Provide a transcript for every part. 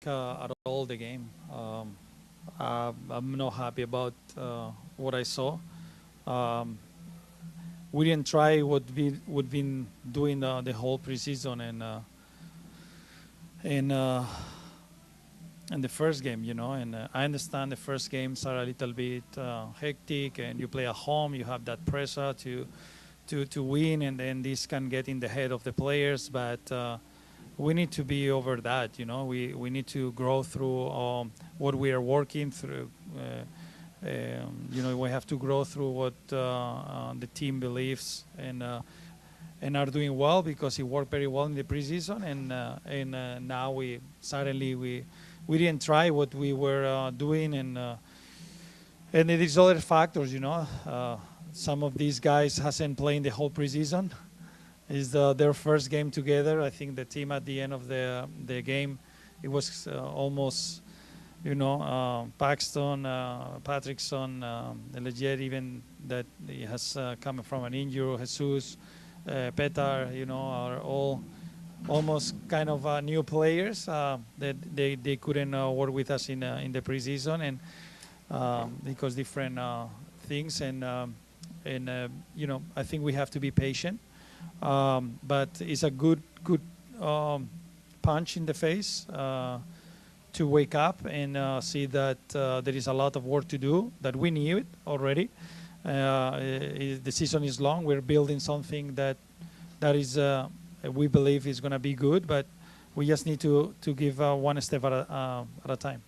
at all the game. I'm not happy about what I saw. Um, we didn't try what we've been doing the whole preseason and and the first game, And I understand the first games are a little bit hectic, and you play at home. You have that pressure to win, and then this can get in the head of the players. But we need to be over that. We need to grow through what we are working through. We have to grow through what the team believes and are doing well because it worked very well in the preseason, and now we didn't try what we were doing, and it is other factors. Some of these guys hasn't played the whole preseason. Is their first game together. I think the team at the end of the game, it was almost, Paxton, Patrickson, Leggett, even that he has come from an injury, Jesus, Petar, are all almost kind of new players that they couldn't work with us in the preseason, and because different things, and I think we have to be patient. But it's a good punch in the face to wake up and see that there is a lot of work to do, that we knew it already. The season is long. We're building something that is we believe is going to be good, but we just need to give one step at a time.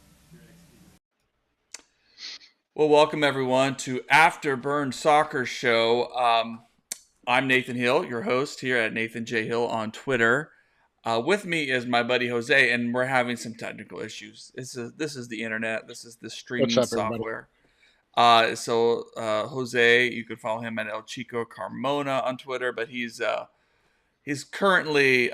Well, welcome everyone to Afterburn Soccer Show. I'm Nathan Hill, your host here at Nathan J. Hill on Twitter. With me is my buddy Jose, and we're having some technical issues. This is the internet. This is the What's streaming up, everybody? software. So Jose, you could follow him at El Chico Carmona on Twitter, but he's currently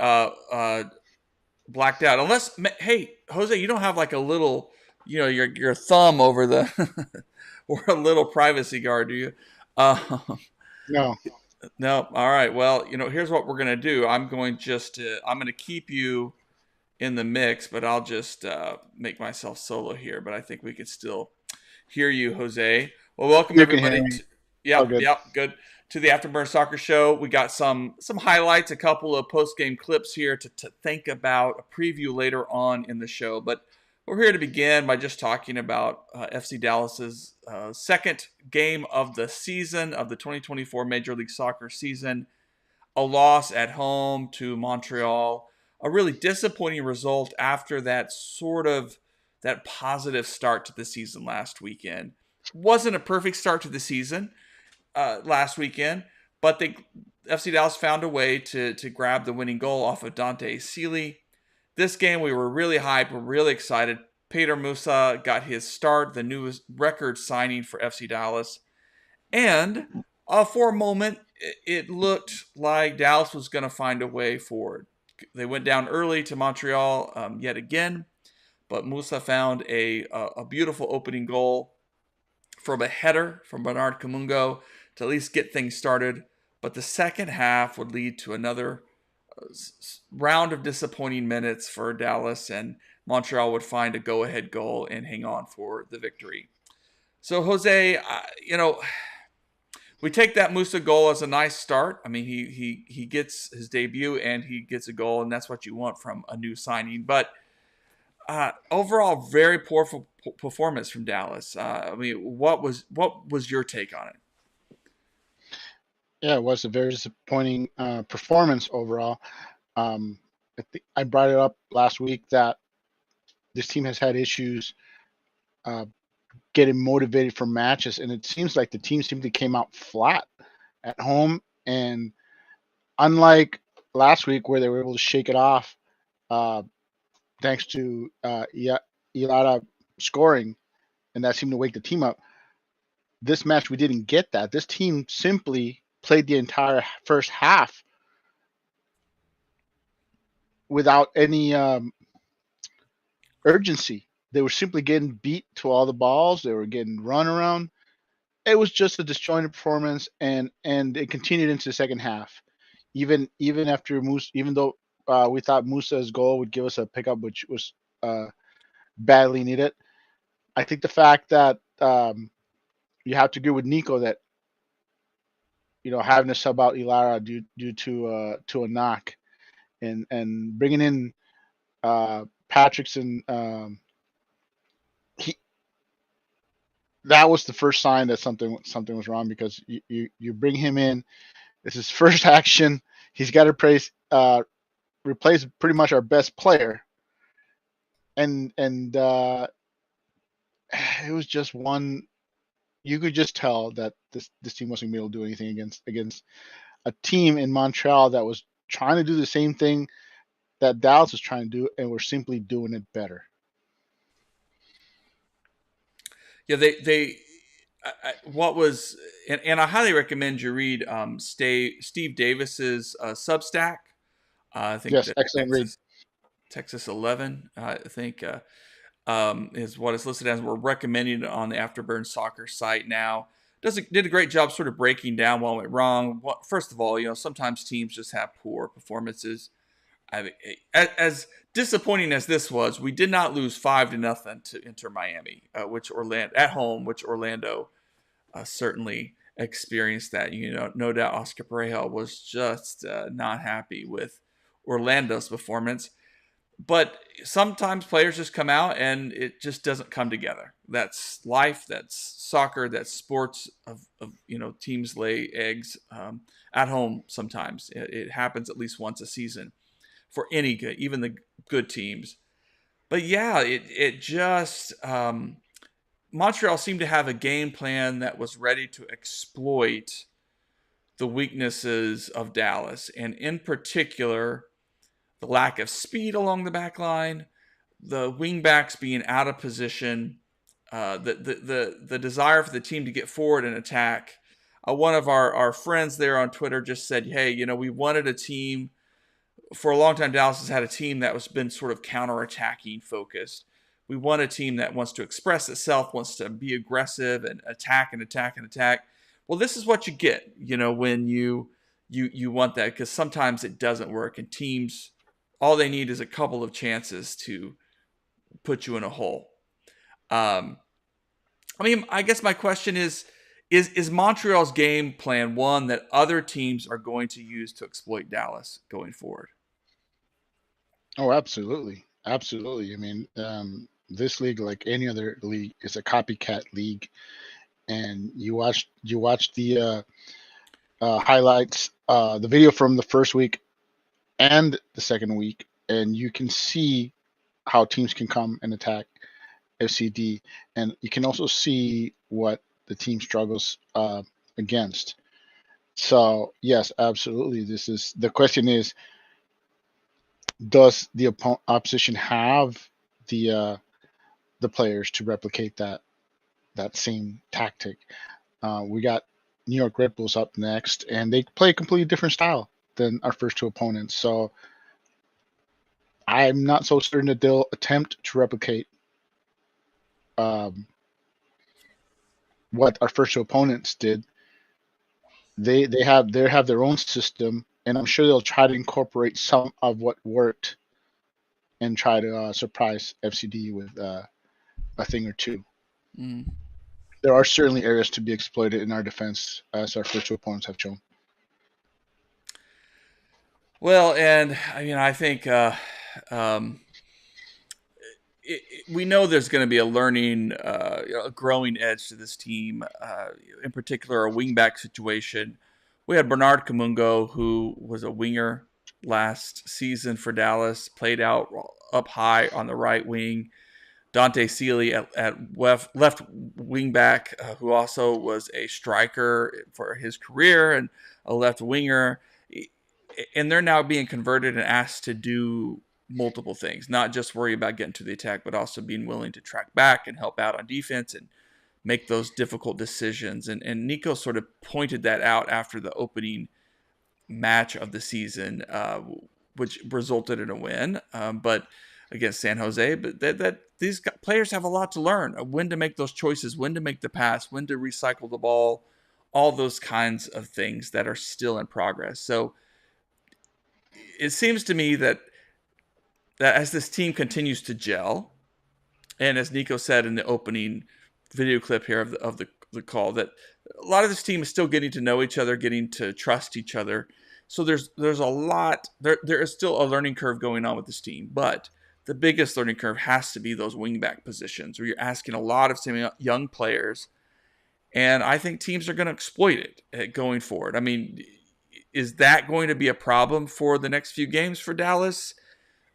blacked out. Unless, hey, Jose, you don't have like a little, your thumb over the or a little privacy guard, do you? No. No. All right. Well, here's what we're gonna do. I'm going to keep you in the mix, but I'll just make myself solo here. But I think we could still hear you, Jose. Well, welcome You can hear everybody. me. All Yep, good. yep, good. To the Afterburn Soccer Show. We got some highlights, a couple of post game clips here to think about, a preview later on in the show. But we're here to begin by just talking about FC Dallas's second game of the season, of the 2024 Major League Soccer season. A loss at home to Montreal. A really disappointing result after that positive start to the season last weekend. Wasn't a perfect start to the season last weekend, but FC Dallas found a way to grab the winning goal off of Dante Sealy. This game, we were really hyped. We're really excited. Peter Musa got his start, the newest record signing for FC Dallas. And for a moment, it looked like Dallas was going to find a way forward. They went down early to Montreal yet again, but Musa found a beautiful opening goal from a header from Bernard Kamungo to at least get things started. But the second half would lead to another round of disappointing minutes for Dallas, and Montreal would find a go-ahead goal and hang on for the victory. So, Jose, we take that Musa goal as a nice start. I mean, he gets his debut and he gets a goal, and that's what you want from a new signing. But overall, very poor performance from Dallas. I mean, what was your take on it? Yeah, it was a very disappointing performance overall. I brought it up last week that this team has had issues getting motivated for matches, and it seems like the team simply came out flat at home. And unlike last week, where they were able to shake it off thanks to Ilata scoring, and that seemed to wake the team up, this match we didn't get that. This team simply played the entire first half without any urgency. They were simply getting beat to all the balls. They were getting run around. It was just a disjointed performance, and it continued into the second half. Even after Musa, even though we thought Musa's goal would give us a pickup, which was badly needed. I think the fact that you have to agree with Nico that having to sub out Ilara due to a knock and bringing in Patrickson, he that was the first sign that something was wrong, because you bring him in. This is his first action. He's got to replace pretty much our best player, and it was just one. You could just tell that this team wasn't going to be able to do anything against a team in Montreal that was trying to do the same thing that Dallas was trying to do, and we're simply doing it better. Yeah, what was, and I highly recommend you read Steve Davis's Substack. I think Yes, that excellent read. Texas 11, I think, is what it's listed as. We're recommending it on the Afterburn Soccer site now. Did a great job sort of breaking down what went wrong. First of all, sometimes teams just have poor performances. As disappointing as this was, we did not lose 5-0 to Inter Miami, at home, which Orlando certainly experienced that. No doubt Oscar Pereja was just not happy with Orlando's performance. But sometimes players just come out and it just doesn't come together. That's life. That's soccer. That's sports. Teams lay eggs at home. Sometimes it happens at least once a season for any good, even the good teams. But yeah, it just Montreal seemed to have a game plan that was ready to exploit the weaknesses of Dallas, and in particular, the lack of speed along the back line, the wingbacks being out of position, the desire for the team to get forward and attack. One of our friends there on Twitter just said, hey, we wanted a team. For a long time, Dallas has had a team that has been sort of counterattacking focused. We want a team that wants to express itself, wants to be aggressive and attack and attack and attack. Well, this is what you get, when you want that, because sometimes it doesn't work, and teams, all they need is a couple of chances to put you in a hole. I guess my question is Montreal's game plan one that other teams are going to use to exploit Dallas going forward? Oh, absolutely. Absolutely. This league, like any other league, is a copycat league. And you watch the highlights, the video from the first week and the second week, and you can see how teams can come and attack FCD, and you can also see what the team struggles against. So yes, absolutely. The question is, does the opposition have the players to replicate that same tactic? We got New York Red Bulls up next, and they play a completely different style than our first two opponents. So I'm not so certain that they'll attempt to replicate what our first two opponents did. They have their own system, and I'm sure they'll try to incorporate some of what worked and try to surprise FCD with a thing or two. Mm. There are certainly areas to be exploited in our defense, as our first two opponents have shown. Well, and I think we know there's going to be a learning, a growing edge to this team. In particular, a wingback situation. We had Bernard Kamungo, who was a winger last season for Dallas, played out up high on the right wing. Dante Sealy at left wing back, who also was a striker for his career and a left winger. And they're now being converted and asked to do multiple things, not just worry about getting to the attack, but also being willing to track back and help out on defense and make those difficult decisions. And Nico sort of pointed that out after the opening match of the season, which resulted in a win. But against San Jose, but that these players have a lot to learn: when to make those choices, when to make the pass, when to recycle the ball, all those kinds of things that are still in progress. So it seems to me that as this team continues to gel, And as Nico said in the opening video clip here of the call, that a lot of this team is still getting to know each other, getting to trust each other. So there's a lot there is still a learning curve going on with this team, but the biggest learning curve has to be those wingback positions where you're asking a lot of young players, and I think teams are going to exploit it going forward. I mean, is that going to be a problem for the next few games for Dallas,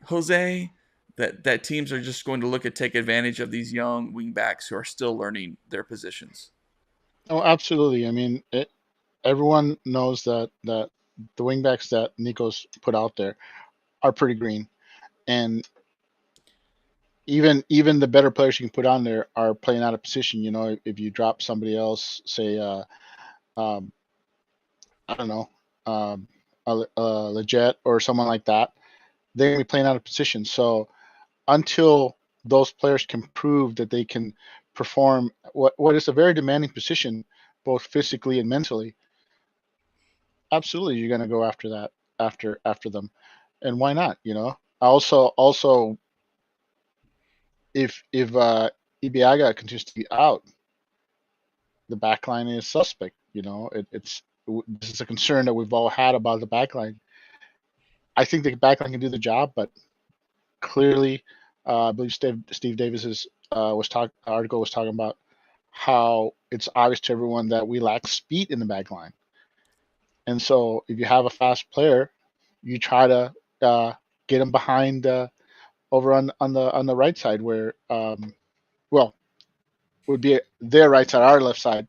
Jose? That teams are just going to look at take advantage of these young wingbacks who are still learning their positions. Oh, absolutely. I mean, everyone knows that the wingbacks that Nico's put out there are pretty green, and even the better players you can put on there are playing out of position. You know, if you drop somebody else, say, um, I don't know, Leggett or someone like that, they're gonna be playing out of position. So until those players can prove that they can perform what is a very demanding position, both physically and mentally, absolutely you're gonna go after that after them, and why not? You know. Also, if Ibiaga continues to be out, the back line is suspect. You know, this is a concern that we've all had about the back line. I think the back line can do the job, but clearly, I believe Steve Davis's article was talking about how it's obvious to everyone that we lack speed in the back line. And so, if you have a fast player, you try to get him behind over on the right side, where well, would be their right side, our left side,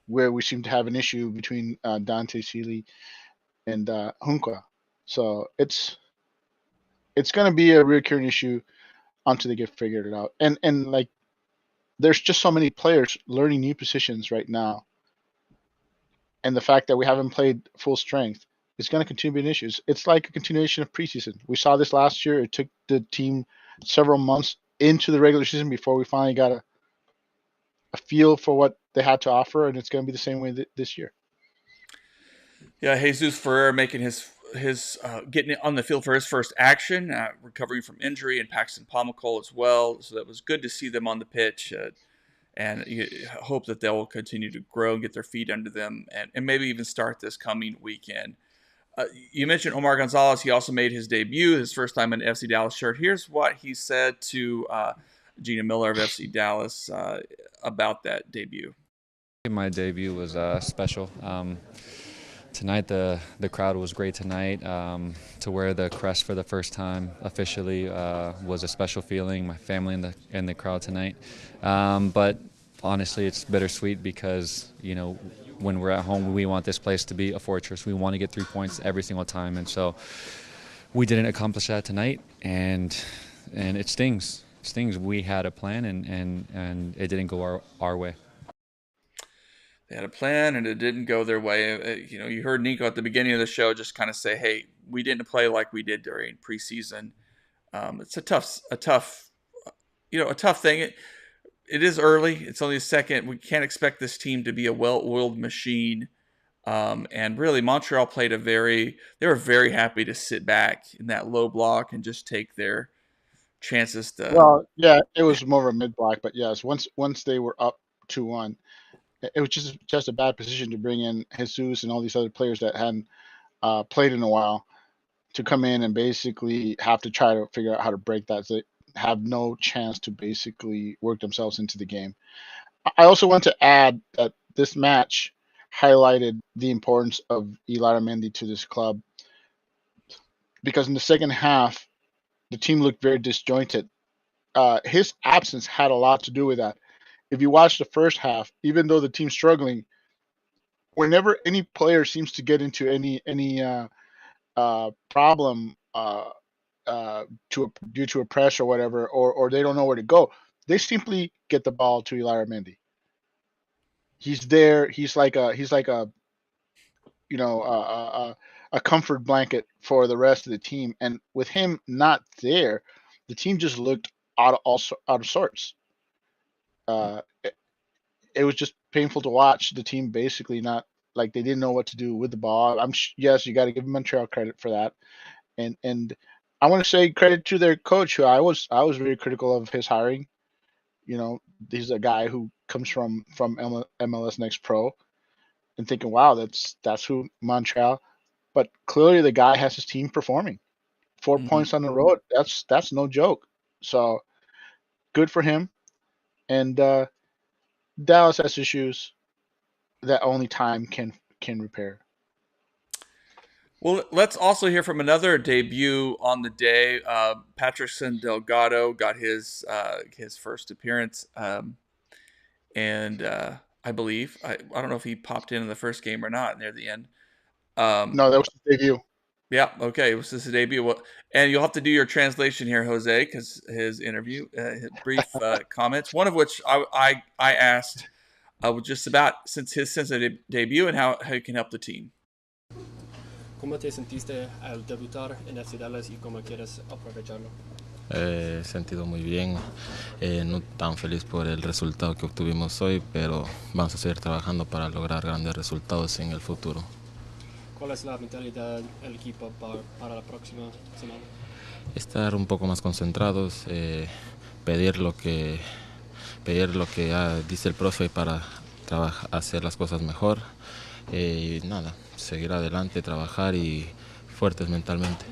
where we seem to have an issue between Dante Sealy and Hunka. So it's going to be a recurring issue until they get figured it out. And like there's just so many players learning new positions right now, and the fact that we haven't played full strength is going to continue to be an issue. It's like a continuation of preseason. We saw this last year. It took the team several months into the regular season before we finally got a feel for what they had to offer, and it's going to be the same way this year. Yeah, Jesus Ferrer making his getting on the field for his first action, recovering from injury, and Paxton Pomacole as well. So that was good to see them on the pitch, and you hope that they'll continue to grow and get their feet under them, and maybe even start this coming weekend. You mentioned Omar Gonzalez. He also made his debut, his first time in an FC Dallas shirt. Here's what he said to Gina Miller of FC Dallas about that debut. My debut was special. Tonight, the crowd was great tonight. To wear the crest for the first time officially was a special feeling. My family in the crowd tonight. But honestly, it's bittersweet because, you know, when we're at home, we want this place to be a fortress. We want to get 3 points every single time. And so we didn't accomplish that tonight, and it stings. It stings. We had a plan, and it didn't go our way. They had a plan, and it didn't go their way. You know, you heard Nico at the beginning of the show just kind of say, "Hey, we didn't play like we did during preseason." It's a tough thing. It is early. It's only a second. We can't expect this team to be a well-oiled machine. And really, Montreal they were very happy to sit back in that low block and just take their chances to. Well, yeah, it was more of a mid block, but yes, once they were up 2-1, it was just a bad position to bring in Jesus and all these other players that hadn't played in a while to come in and basically have to try to figure out how to break that. So they have no chance to basically work themselves into the game. I also want to add that this match highlighted the importance of Eli Mendy to this club, because in the second half, the team looked very disjointed. His absence had a lot to do with that. If you watch the first half, even though the team's struggling, whenever any player seems to get into any problem due to a press or whatever, or they don't know where to go, they simply get the ball to Eli Mendy. He's there. He's like a you know a comfort blanket for the rest of the team. And with him not there, the team just looked out of sorts. It was just painful to watch the team basically not, like, they didn't know what to do with the ball. Yes, you got to give Montreal credit for that, and I want to say credit to their coach, who I was very critical of his hiring. You know, he's a guy who comes from MLS Next Pro, and thinking, wow, that's who Montreal. But clearly, the guy has his team performing. 4 Mm-hmm. points on the road. That's no joke. So good for him. And Dallas has issues that only time can repair. Well, let's also hear from another debut on the day. Patrickson Delgado got his first appearance, and I believe I don't know if he popped in the first game or not near the end. No, that was his debut. Yeah, okay, it was his debut. Well, and you'll have to do your translation here, Jose, because his interview, his brief comments, one of which I asked just about since his debut and how he can help the team. ¿Cómo te sentiste al debutar en FC Dallas y cómo quieres aprovecharlo? He sentido muy bien, no tan feliz por el resultado que obtuvimos hoy, pero vamos a seguir trabajando para lograr grandes resultados en el futuro. ¿Cuál es la mentalidad del equipo para la próxima semana? Estar un poco más concentrados, pedir lo que dice el profe para hacer las cosas mejor y nada, seguir adelante, trabajar y fuertes mentalmente.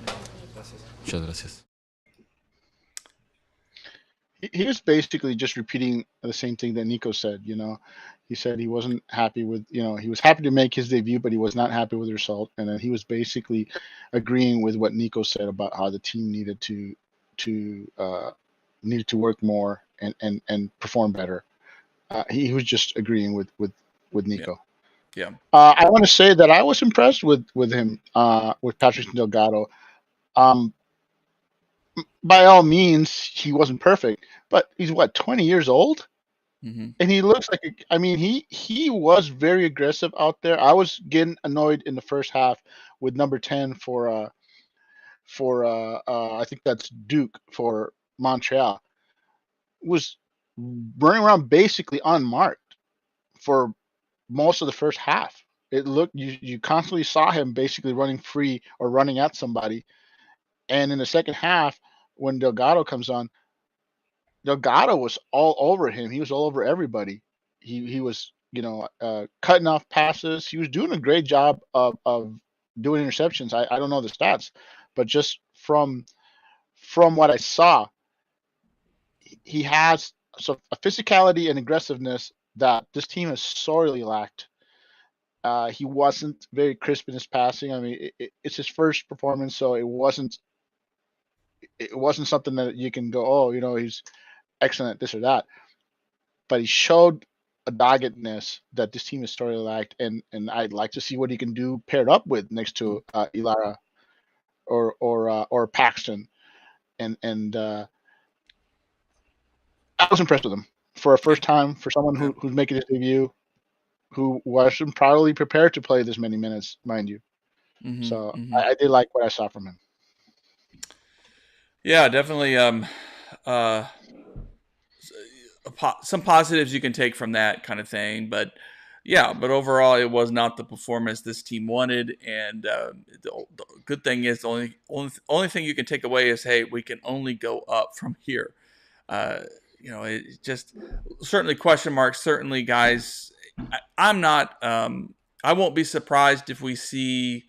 Gracias. Muchas gracias. He was basically just repeating the same thing that Nico said. You know, he said he wasn't happy with, he was happy to make his debut, but he was not happy with the result. And then he was basically agreeing with what Nico said about how the team needed to work more and perform better. He was just agreeing with Nico. Yeah. I want to say that I was impressed with him, with Patrick Delgado. By all means, he wasn't perfect, but he's 20 years old, Mm-hmm. and he looks like he was very aggressive out there. I was getting annoyed in the first half with number 10 for I think that's Duke for Montreal, was running around basically unmarked for most of the first half. It looked, you constantly saw him basically running free or running at somebody. And in the second half, when Delgado comes on, Delgado was all over him. He was all over everybody. He was, cutting off passes. He was doing a great job of doing interceptions. I don't know the stats, but just from what I saw, he has a physicality and aggressiveness that this team has sorely lacked. He wasn't very crisp in his passing. I mean, it's his first performance, so it wasn't something that you can go, oh, he's excellent at this or that. But he showed a doggedness that this team has sorely lacked, and I'd like to see what he can do paired up with next to Ilara or Paxton, and I was impressed with him for a first time, for someone who's making his debut, who wasn't probably prepared to play this many minutes, mind you. Mm-hmm. So mm-hmm. I did like what I saw from him. Yeah, definitely. Some positives you can take from that kind of thing, but overall, it was not the performance this team wanted. And the good thing is, the only thing you can take away is, hey, we can only go up from here. It just certainly question marks. Certainly, guys, I'm not. I won't be surprised if we see,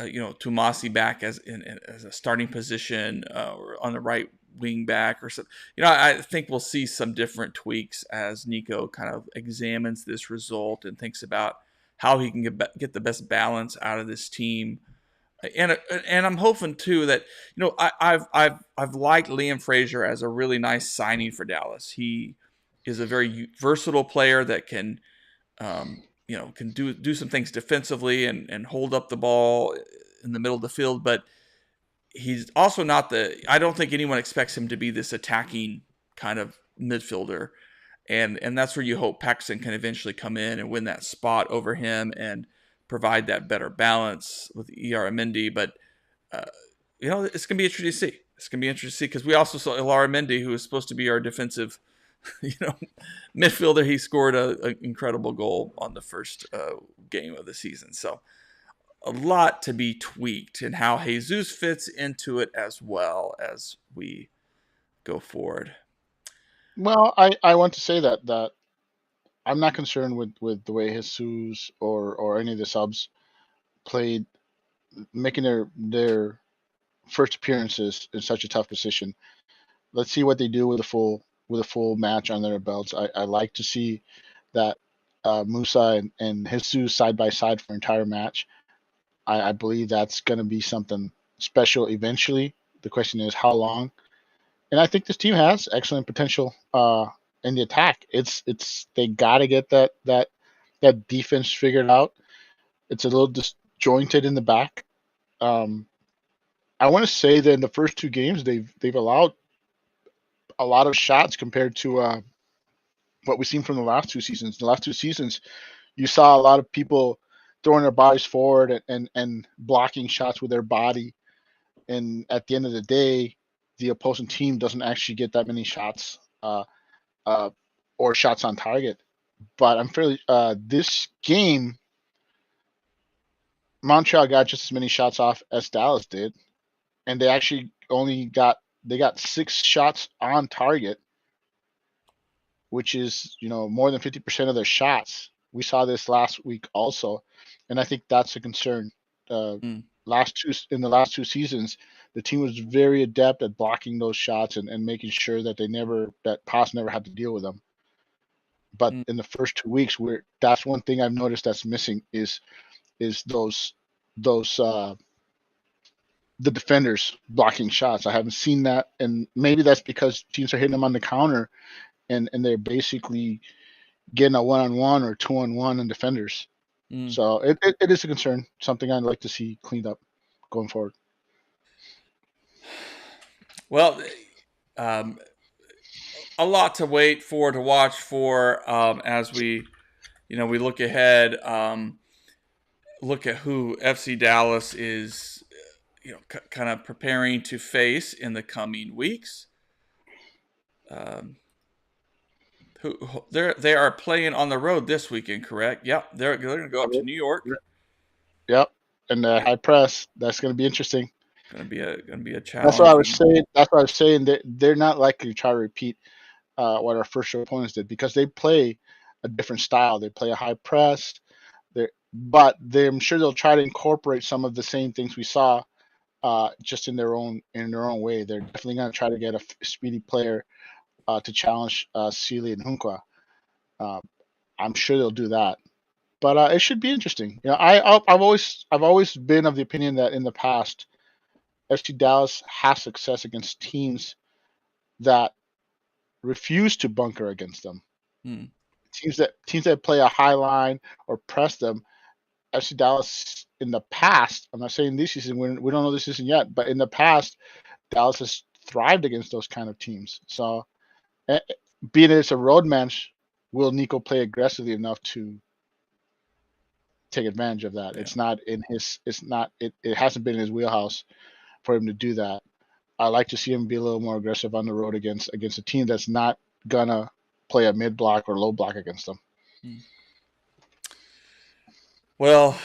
Tumasi back as a starting position or on the right wing back or something. I think we'll see some different tweaks as Nico kind of examines this result and thinks about how he can get the best balance out of this team. And I'm hoping too that I've liked Liam Fraser as a really nice signing for Dallas. He is a very versatile player that can can do some things defensively and hold up the ball in the middle of the field, but he's also not I don't think anyone expects him to be this attacking kind of midfielder. And that's where you hope Paxton can eventually come in and win that spot over him and provide that better balance with Ilaramendi. But, it's going to be interesting to see. It's going to be interesting to see because we also saw Ilaramendi, who is supposed to be our defensive, midfielder. He scored an incredible goal on the first game of the season. So a lot to be tweaked, and how Jesus fits into it as well as we go forward. Well, I want to say that I'm not concerned with the way Jesus or any of the subs played, making their first appearances in such a tough position. Let's see what they do with a full match on their belts. I like to see that Musa and Jesus side by side for entire match. I believe that's going to be something special eventually. The question is how long. And I think this team has excellent potential in the attack. It's they got to get that defense figured out. It's a little disjointed in the back. Um, I want to say that in the first two games they've allowed a lot of shots compared to what we've seen from the last two seasons. The last two seasons, you saw a lot of people throwing their bodies forward and blocking shots with their body. And at the end of the day, the opposing team doesn't actually get that many shots uh, or shots on target. But I'm fairly this game, Montreal got just as many shots off as Dallas did, and they actually got 6 shots on target, which is more than 50% of their shots. We saw this last week also, and I think that's a concern. In the last two seasons, the team was very adept at blocking those shots and making sure that that Pass never had to deal with them. But in the first 2 weeks, that's one thing I've noticed that's missing is those the defenders blocking shots. I haven't seen that, and maybe that's because teams are hitting them on the counter, and they're basically getting a 1-on-1 or 2-on-1 on defenders. So it is a concern, something I'd like to see cleaned up going forward. Well, a lot to watch for as we look ahead. Look at who FC Dallas is, kind of preparing to face in the coming weeks. They are playing on the road this weekend, correct? Yep, they're going to go up to New York. Yep, and the high press, that's going to be interesting. Going to be a challenge. That's what I was saying. That's what I was saying. They're not likely to try to repeat what our first opponents did, because they play a different style. They play a high press. But I'm sure they'll try to incorporate some of the same things we saw, just in their own way. They're definitely going to try to get a speedy player to challenge Sealy and Hunkwa. I'm sure they'll do that. But it should be interesting. I've always been of the opinion that in the past, FC Dallas has success against teams that refuse to bunker against them. Teams that play a high line or press them. FC Dallas in the past, I'm not saying this season, we don't know this season yet, but in the past, Dallas has thrived against those kind of teams. So, being it's a road match, will Nico play aggressively enough to take advantage of that? Yeah. It hasn't been in his wheelhouse for him to do that. I like to see him be a little more aggressive on the road against a team that's not gonna play a mid block or low block against them. Well,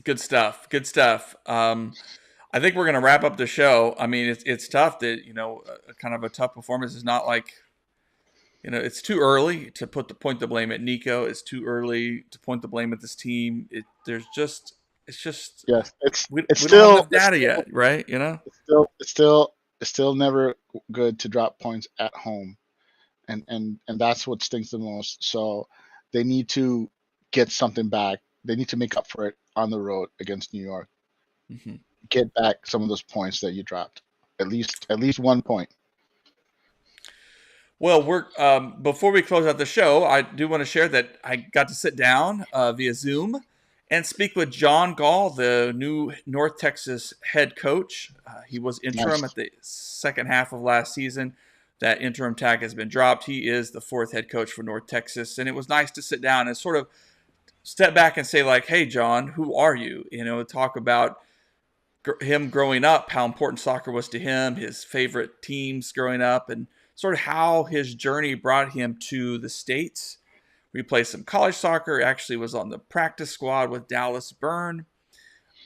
good stuff. I think we're going to wrap up the show. I mean, it's tough that, kind of a tough performance is not like, it's too early to point the blame at Nico. It's too early to point the blame at this team. It's just yes, we don't have data yet, right? It's still never good to drop points at home, and that's what stings the most. So they need to get something back. They need to make up for it on the road against New York. Get back some of those points that you dropped. At least 1 point. Well, we're before we close out the show, I do want to share that I got to sit down via Zoom and speak with John Gall, the new North Texas head coach. He was interim at the second half of last season. That interim tag has been dropped. He is the fourth head coach for North Texas, and it was nice to sit down and sort of step back and say, like, hey, John, who are you? Talk about him growing up, how important soccer was to him, his favorite teams growing up, and sort of how his journey brought him to the States. We played some college soccer. Actually was on the practice squad with Dallas Burn.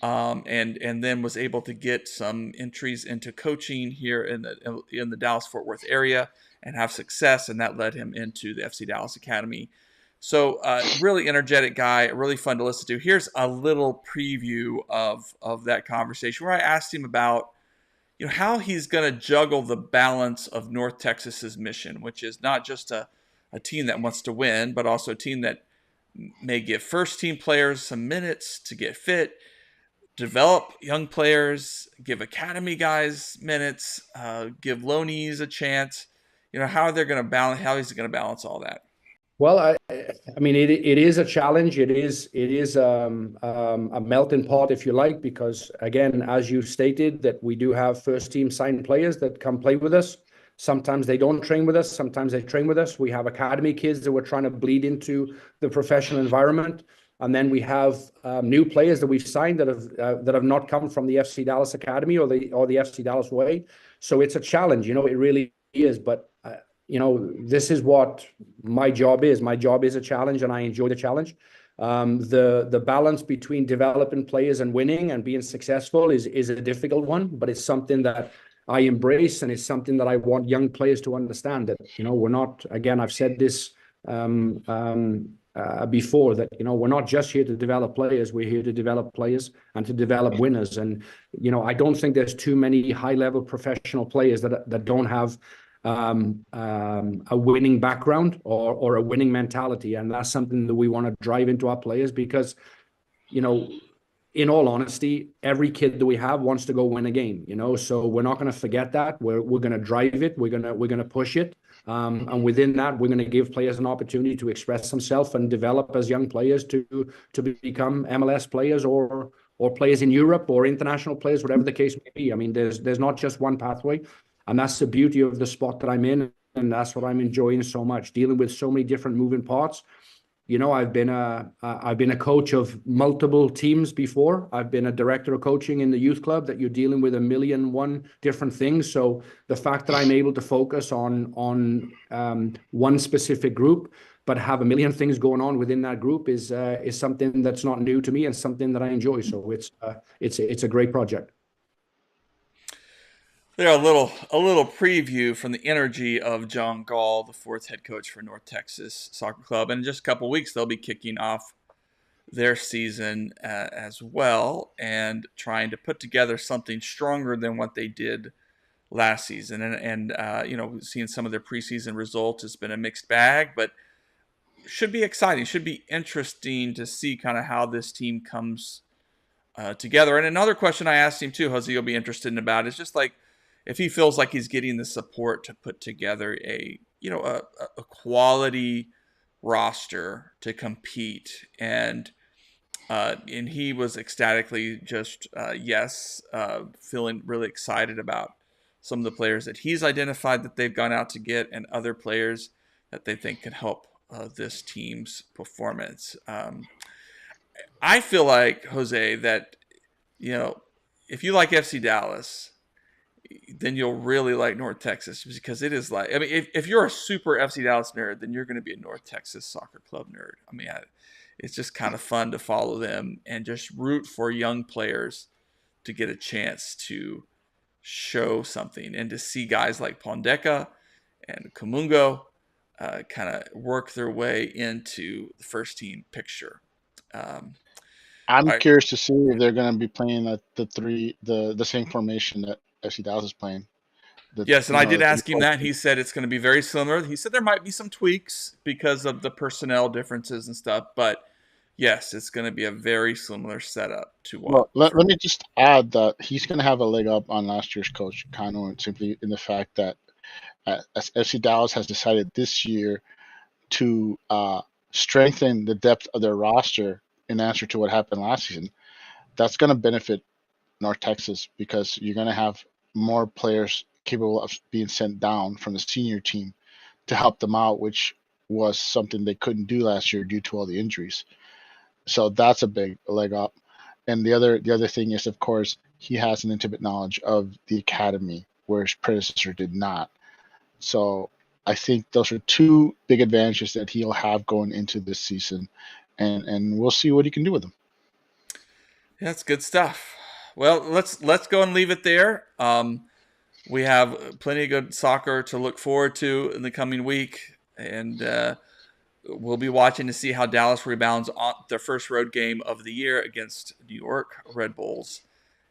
and then was able to get some entries into coaching here in the Dallas-Fort Worth area and have success, and that led him into the FC Dallas Academy. So really energetic guy, really fun to listen to. Here's a little preview of that conversation where I asked him about how he's going to juggle the balance of North Texas's mission, which is not just a team that wants to win, but also a team that may give first team players some minutes to get fit, develop young players, give academy guys minutes, give loanees a chance. How they're going to balance, how he's going to balance all that. Well, I mean, it is a challenge. It is a melting pot, if you like, because again, as you stated, that we do have first team signed players that come play with us. Sometimes they don't train with us. Sometimes they train with us. We have academy kids that we're trying to bleed into the professional environment, and then we have new players that we've signed that have not come from the FC Dallas Academy or the FC Dallas way. So it's a challenge. It really is, but. This is what my job is. My job is a challenge, and I enjoy the challenge. The balance between developing players and winning and being successful is a difficult one, but it's something that I embrace, and it's something that I want young players to understand that, we're not, again, I've said this before, that, we're not just here to develop players. We're here to develop players and to develop winners. And, I don't think there's too many high-level professional players that don't have a winning background or a winning mentality, and that's something that we want to drive into our players, because in all honesty, every kid that we have wants to go win a game, so we're not going to forget that. We're going to drive it, we're going to push it, and within that we're going to give players an opportunity to express themselves and develop as young players to become MLS players or players in Europe or international players, whatever the case may be. I mean, there's not just one pathway. And that's the beauty of the spot that I'm in. And that's what I'm enjoying so much, dealing with so many different moving parts. I've been a coach of multiple teams before. I've been a director of coaching in the youth club, that you're dealing with 1,000,001 different things. So the fact that I'm able to focus on one specific group, but have 1,000,000 things going on within that group is something that's not new to me and something that I enjoy. So it's a great project. There, a little preview from the energy of John Gall, the fourth head coach for North Texas Soccer Club. And in just a couple of weeks, they'll be kicking off their season as well, and trying to put together something stronger than what they did last season. And seeing some of their preseason results, it's been a mixed bag, but should be exciting. Should be interesting to see kind of how this team comes together. And another question I asked him too, Jose, you'll be interested in about, is just like, if he feels like he's getting the support to put together a quality roster to compete. And he was ecstatically just yes, feeling really excited about some of the players that he's identified that they've gone out to get, and other players that they think can help this team's performance. I feel like, Jose, that if you like FC Dallas, then you'll really like North Texas, because it is like, I mean, if you're a super FC Dallas nerd, then you're going to be a North Texas Soccer Club nerd. I mean, it's just kind of fun to follow them and just root for young players to get a chance to show something, and to see guys like Pondeka and Kamungo kind of work their way into the first team picture. I'm curious to see if they're going to be playing the same formation that FC Dallas is playing. Yes, and I did ask him that. He said it's going to be very similar. He said there might be some tweaks because of the personnel differences and stuff, but yes, it's going to be a very similar setup to what. Well, let me just add that he's going to have a leg up on last year's coach, Kano, simply in the fact that as FC Dallas has decided this year to strengthen the depth of their roster in answer to what happened last season. That's going to benefit North Texas, because you're going to have more players capable of being sent down from the senior team to help them out, which was something they couldn't do last year due to all the injuries. So that's a big leg up. And the other thing is, of course, he has an intimate knowledge of the academy, where his predecessor did not. So I think those are two big advantages that he'll have going into this season, and we'll see what he can do with them. That's good stuff. Well, let's go and leave it there. We have plenty of good soccer to look forward to in the coming week, and we'll be watching to see how Dallas rebounds on their first road game of the year against New York Red Bulls,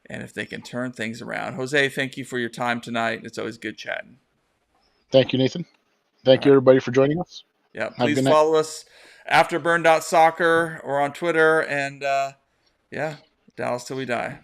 and if they can turn things around. Jose, thank you for your time tonight. It's always good chatting. Thank you, Nathan. Thank you, everybody, for joining us. Yeah, Have a please good night. follow us, afterburn.soccer, or on Twitter, and Dallas till we die.